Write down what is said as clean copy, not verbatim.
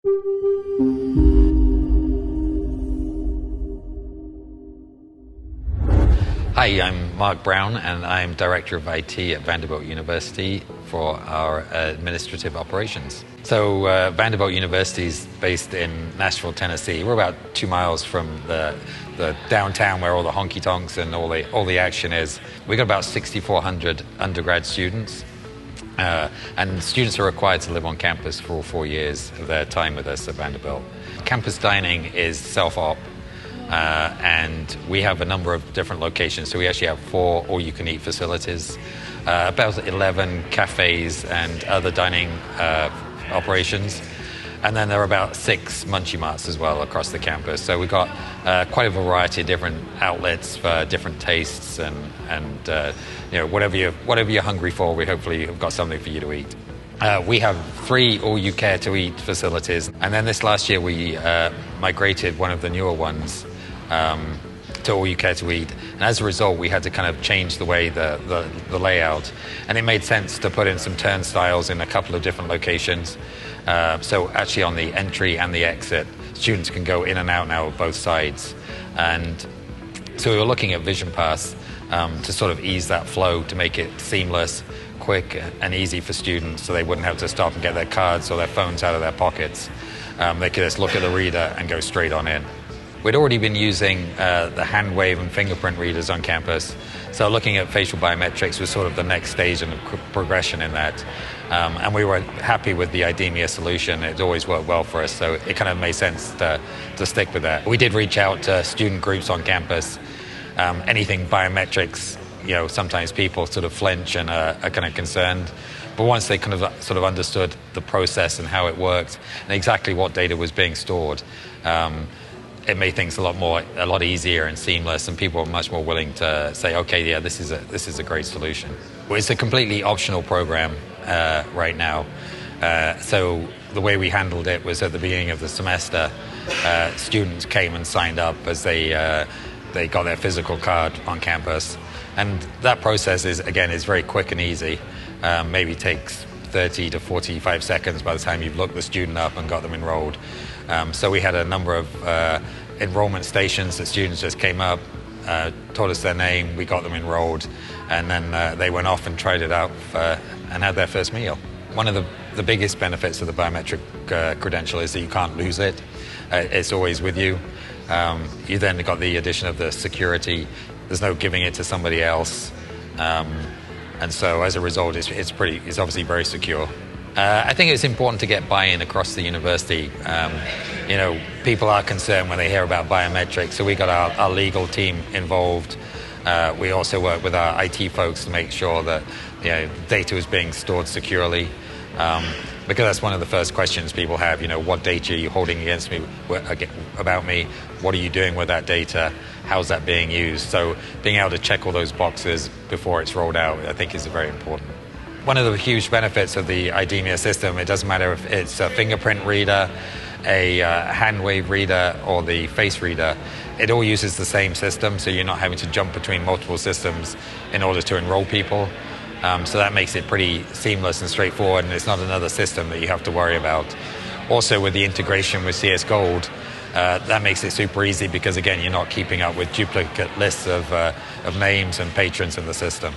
Hi, I'm Mark Brown, and I'm Director of IT at Vanderbilt University for our administrative operations. So Vanderbilt University is based in Nashville, Tennessee. We're about 2 miles from the downtown where all the honky-tonks and all the action is. We've got about 6,400 undergrad students, and students are required to live on campus for all 4 years of their time with us at Vanderbilt. Campus dining is self-op. And we have a number of different locations. So we actually have 4 all-you-can-eat facilities, about 11 cafes and other dining operations. And then there are about 6 Munchie Marts as well across the campus. So we've got quite a variety of different outlets for different tastes, and whatever you're hungry for, we hopefully have got something for you to eat. We have 3 all-you-care-to-eat facilities, and then this last year we migrated one of the newer ones to all-you-care-to-eat, and as a result we had to kind of change the way the layout, and it made sense to put in some turnstiles in a couple of different locations, so actually on the entry and the exit students can go in and out now of both sides. And so we were looking at VisionPass to sort of ease that flow, to make it seamless, quick and easy for students, so they wouldn't have to stop and get their cards or their phones out of their pockets. They could just look at the reader and go straight on in. We'd already been using the hand wave and fingerprint readers on campus, so looking at facial biometrics was sort of the next stage in the progression in that. And we were happy with the IDEMIA solution. It always worked well for us, so it kind of made sense to stick with that. We did reach out to student groups on campus. Anything biometrics, sometimes people sort of flinch and are kind of concerned. But once they kind of sort of understood the process and how it worked and exactly what data was being stored, it made things a lot easier and seamless, and people were much more willing to say, okay, yeah, this is a great solution. Well, it's a completely optional program right now. So the way we handled it was at the beginning of the semester, students came and signed up as they got their physical card on campus. And that process is very quick and easy. Maybe takes 30 to 45 seconds by the time you've looked the student up and got them enrolled. So we had a number of enrollment stations that students just came up, told us their name, we got them enrolled, and then they went off and tried it out and had their first meal. One of the biggest benefits of the biometric credential is that you can't lose it. It's always with you. You then got the addition of the security. There's no giving it to somebody else, and so as a result, it's obviously very secure. I think it's important to get buy-in across the university. People are concerned when they hear about biometrics, so we got our legal team involved. We also work with our IT folks to make sure that data is being stored securely. Because that's one of the first questions people have, what data are you holding against me, about me? What are you doing with that data? How's that being used? So being able to check all those boxes before it's rolled out, I think is very important. One of the huge benefits of the IDEMIA system, it doesn't matter if it's a fingerprint reader, a hand wave reader, or the face reader, it all uses the same system, so you're not having to jump between multiple systems in order to enroll people. So that makes it pretty seamless and straightforward, and it's not another system that you have to worry about. Also, with the integration with CS Gold, that makes it super easy because, again, you're not keeping up with duplicate lists of names and patrons in the system.